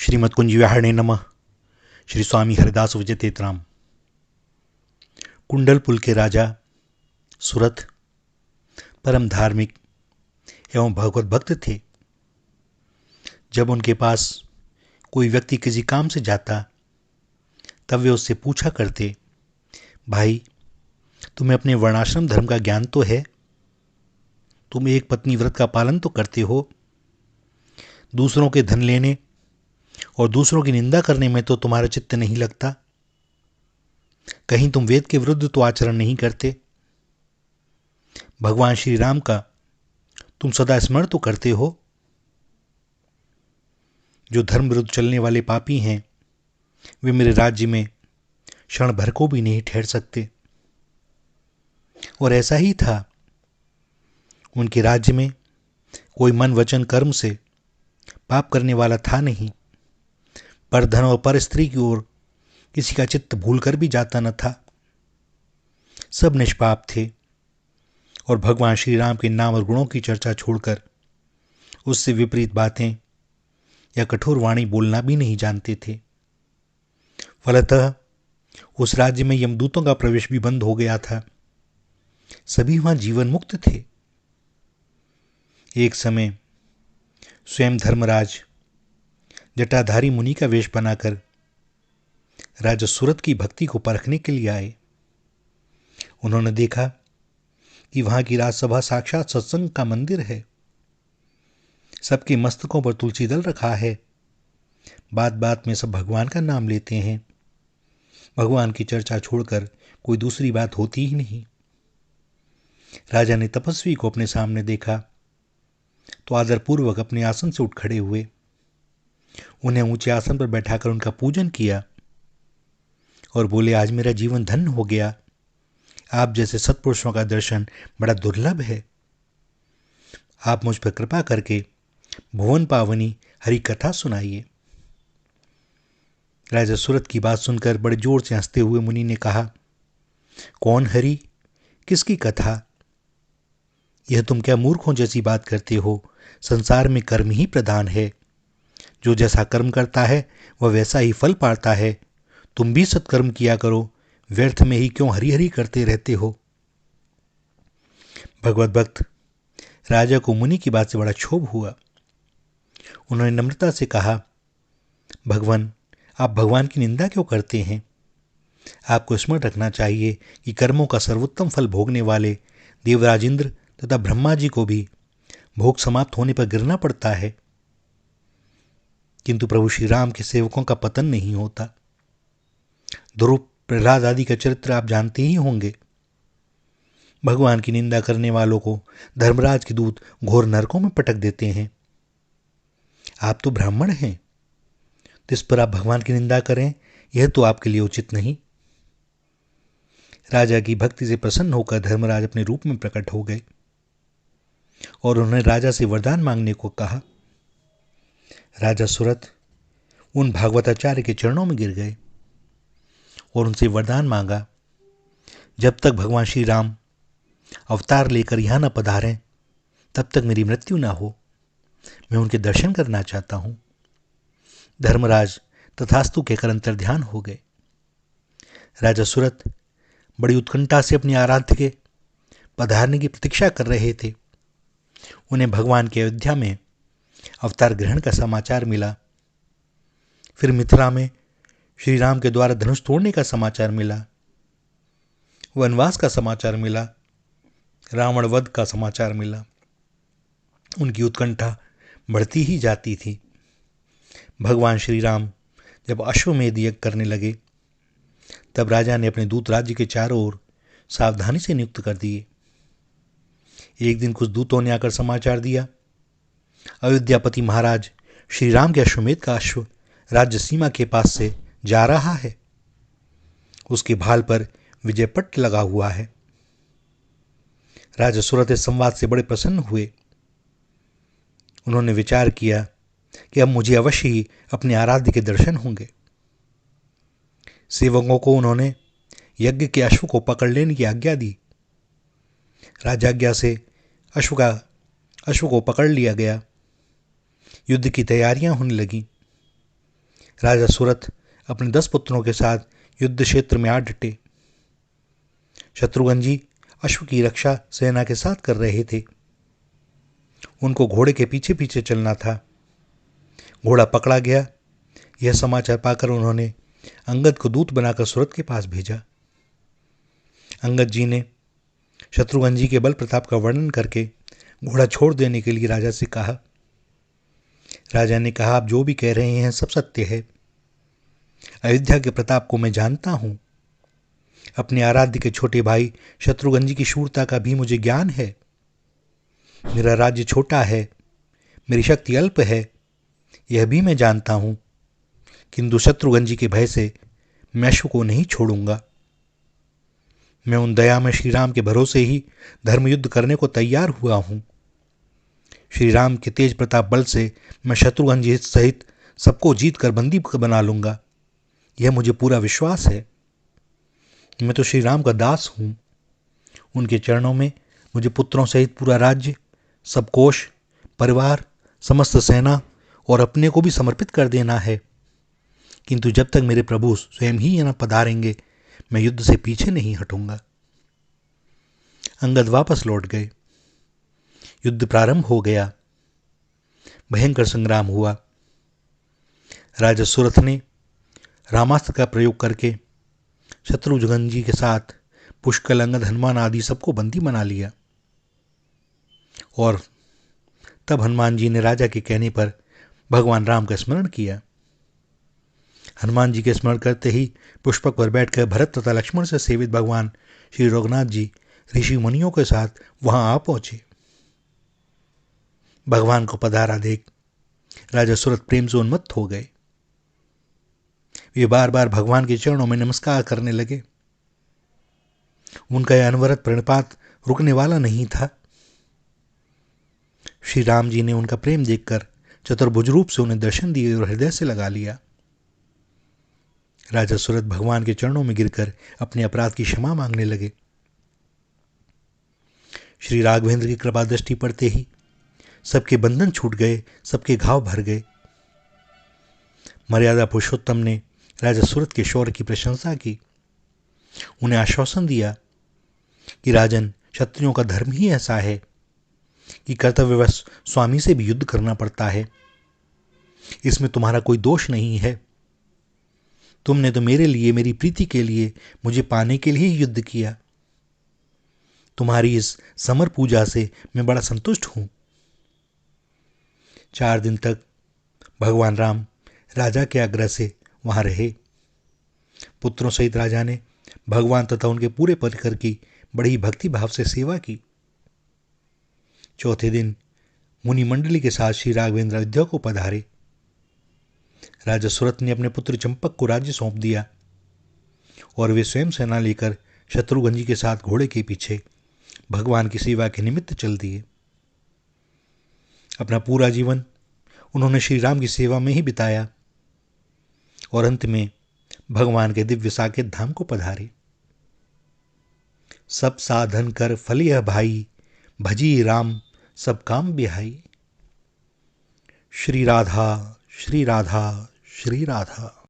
श्रीमद् कुंज विहारणे नमः। श्री स्वामी हरिदास विजयतेतराम। कुंडलपुल के राजा सुरथ परम धार्मिक एवं भगवत भक्त थे। जब उनके पास कोई व्यक्ति किसी काम से जाता तब वे उससे पूछा करते, भाई तुम्हें अपने वर्णाश्रम धर्म का ज्ञान तो है? तुम एक पत्नी व्रत का पालन तो करते हो? दूसरों के धन लेने और दूसरों की निंदा करने में तो तुम्हारा चित्त नहीं लगता? कहीं तुम वेद के विरुद्ध तो आचरण नहीं करते? भगवान श्री राम का तुम सदा स्मरण तो करते हो? जो धर्म विरुद्ध चलने वाले पापी हैं वे मेरे राज्य में क्षण भर को भी नहीं ठहर सकते। और ऐसा ही था। उनके राज्य में कोई मन वचन कर्म से पाप करने वाला था नहीं। पर धन और पर स्त्री की ओर किसी का चित्त भूलकर भी जाता न था। सब निष्पाप थे और भगवान श्री राम के नाम और गुणों की चर्चा छोड़कर उससे विपरीत बातें या कठोर वाणी बोलना भी नहीं जानते थे। फलतः उस राज्य में यमदूतों का प्रवेश भी बंद हो गया था। सभी वहां जीवन मुक्त थे। एक समय स्वयं धर्मराज जटाधारी मुनि का वेश बनाकर राजा सुरथ की भक्ति को परखने के लिए आए। उन्होंने देखा कि वहां की राजसभा साक्षात सत्संग का मंदिर है। सबके मस्तकों पर तुलसी दल रखा है। बात बात में सब भगवान का नाम लेते हैं। भगवान की चर्चा छोड़कर कोई दूसरी बात होती ही नहीं। राजा ने तपस्वी को अपने सामने देखा तो आदरपूर्वक अपने आसन से उठ खड़े हुए। उन्हें ऊंचे आसन पर बैठाकर उनका पूजन किया और बोले, आज मेरा जीवन धन्य हो गया। आप जैसे सत्पुरुषों का दर्शन बड़ा दुर्लभ है। आप मुझ पर कृपा करके भुवन पावनी हरि कथा सुनाइए। राजा सुरथ की बात सुनकर बड़े जोर से हंसते हुए मुनि ने कहा, कौन हरि? किसकी कथा? यह तुम क्या मूर्खों जैसी बात करते हो? संसार में कर्म ही प्रधान है। जो जैसा कर्म करता है वह वैसा ही फल पाता है। तुम भी सत्कर्म किया करो, व्यर्थ में ही क्यों हरि हरि करते रहते हो? भगवत भक्त राजा को मुनि की बात से बड़ा क्षोभ हुआ। उन्होंने नम्रता से कहा, भगवान, आप भगवान की निंदा क्यों करते हैं? आपको स्मरण रखना चाहिए कि कर्मों का सर्वोत्तम फल भोगने वाले देवराज इंद्र तथा ब्रह्मा जी को भी भोग समाप्त होने पर गिरना पड़ता है, किंतु प्रभु श्री राम के सेवकों का पतन नहीं होता। ध्रुव, प्रहलाद आदि का चरित्र आप जानते ही होंगे। भगवान की निंदा करने वालों को धर्मराज के दूत घोर नरकों में पटक देते हैं। आप तो ब्राह्मण हैं, तो इस पर आप भगवान की निंदा करें, यह तो आपके लिए उचित नहीं। राजा की भक्ति से प्रसन्न होकर धर्मराज अपने रूप में प्रकट हो गए और उन्होंने राजा से वरदान मांगने को कहा। राजा सुरथ उन भागवताचार्य के चरणों में गिर गए और उनसे वरदान मांगा, जब तक भगवान श्री राम अवतार लेकर यहां न पधारें तब तक मेरी मृत्यु ना हो। मैं उनके दर्शन करना चाहता हूं। धर्मराज तथास्तु कहकर अंतर्ध्यान हो गए। राजा सुरथ बड़ी उत्कंठा से अपने आराध्य के पधारने की प्रतीक्षा कर रहे थे। उन्हें भगवान के अयोध्या में अवतार ग्रहण का समाचार मिला। फिर मिथिला में श्री राम के द्वारा धनुष तोड़ने का समाचार मिला। वनवास का समाचार मिला। रावण वध का समाचार मिला। उनकी उत्कंठा बढ़ती ही जाती थी। भगवान श्री राम जब अश्वमेध यज्ञ करने लगे तब राजा ने अपने दूत राज्य के चारों ओर सावधानी से नियुक्त कर दिए। एक दिन कुछ दूतों ने आकर समाचार दिया, अयोध्यापति महाराज श्री राम के अश्वमेध का अश्व राज्य सीमा के पास से जा रहा है। उसके भाल पर विजय पट्ट लगा हुआ है। राजा सुरथ इस संवाद से बड़े प्रसन्न हुए। उन्होंने विचार किया कि अब मुझे अवश्य ही अपने आराध्य के दर्शन होंगे। सेवकों को उन्होंने यज्ञ के अश्व को पकड़ लेने की आज्ञा दी। राजाज्ञा से अश्व को पकड़ लिया गया। युद्ध की तैयारियां होने लगी। राजा सूरत अपने 10 पुत्रों के साथ युद्ध क्षेत्र में आ डटे। शत्रुघ्न जी अश्व की रक्षा सेना के साथ कर रहे थे। उनको घोड़े के पीछे पीछे चलना था। घोड़ा पकड़ा गया, यह समाचार पाकर उन्होंने अंगद को दूत बनाकर सूरत के पास भेजा। अंगद जी ने शत्रुघ्न जी के बल प्रताप का वर्णन करके घोड़ा छोड़ देने के लिए राजा से कहा। राजा ने कहा, आप जो भी कह रहे हैं सब सत्य है। अयोध्या के प्रताप को मैं जानता हूं। अपने आराध्य के छोटे भाई शत्रुघ्न जी की शूरता का भी मुझे ज्ञान है। मेरा राज्य छोटा है, मेरी शक्ति अल्प है, यह भी मैं जानता हूं, किंतु शत्रुघ्न जी के भय से मैं अश्व को नहीं छोड़ूंगा। मैं उन दया में श्री राम के भरोसे ही धर्म युद्ध करने को तैयार हुआ हूं। श्री राम के तेज प्रताप बल से मैं शत्रुघ्न जी सहित सबको जीत कर बंदी बना लूंगा, यह मुझे पूरा विश्वास है। मैं तो श्री राम का दास हूं। उनके चरणों में मुझे पुत्रों सहित पूरा राज्य, सब कोष, परिवार, समस्त सेना और अपने को भी समर्पित कर देना है। किंतु जब तक मेरे प्रभु स्वयं ही न पधारेंगे, मैं युद्ध से पीछे नहीं हटूंगा। अंगद वापस लौट गए। युद्ध प्रारंभ हो गया। भयंकर संग्राम हुआ। राजा सूरत ने रामास्त्र का प्रयोग करके शत्रुघ्न जी के साथ पुष्कल, अंगद, हनुमान आदि सबको बंदी बना लिया। और तब हनुमान जी ने राजा के कहने पर भगवान राम का स्मरण किया। हनुमान जी के स्मरण करते ही पुष्पक पर बैठकर भरत तथा लक्ष्मण से सेवित भगवान श्री रघुनाथ जी ऋषि मुनियों के साथ वहां आ पहुंचे। भगवान को पधारा देख राजा सूरत प्रेम से उन्मत्त हो गए। वे बार बार भगवान के चरणों में नमस्कार करने लगे। उनका यह अनवरत प्रणिपात रुकने वाला नहीं था। श्री राम जी ने उनका प्रेम देखकर चतुर्भुज रूप से उन्हें दर्शन दिए और हृदय से लगा लिया। राजा सूरत भगवान के चरणों में गिरकर अपने अपराध की क्षमा मांगने लगे। श्री राघवेंद्र की कृपा दृष्टि पड़ते ही सबके बंधन छूट गए, सबके घाव भर गए। मर्यादा पुरुषोत्तम ने राजा सूरत के शौर्य की प्रशंसा की। उन्हें आश्वासन दिया कि राजन, क्षत्रियों का धर्म ही ऐसा है कि कर्तव्यवश स्वामी से भी युद्ध करना पड़ता है। इसमें तुम्हारा कोई दोष नहीं है। तुमने तो मेरे लिए, मेरी प्रीति के लिए, मुझे पाने के लिए ही युद्ध किया। तुम्हारी इस समर पूजा से मैं बड़ा संतुष्ट हूं। 4 दिन तक भगवान राम राजा के आग्रह से वहां रहे। पुत्रों सहित राजा ने भगवान तथा उनके पूरे परिकर की बड़ी भक्ति भाव से सेवा की। चौथे दिन मुनि मंडली के साथ श्री राघवेंद्र अयोध्या को पधारे। राजा सूरत ने अपने पुत्र चंपक को राज्य सौंप दिया और वे स्वयं सेना लेकर शत्रुघ्न जी के साथ घोड़े के पीछे भगवान की सेवा के निमित्त चल दिए। अपना पूरा जीवन उन्होंने श्री राम की सेवा में ही बिताया और अंत में भगवान के दिव्य साकेत धाम को पधारे। सब साधन कर फलिह भाई, भजी राम सब काम बिहाई। श्री राधा, श्री राधा, श्री राधा।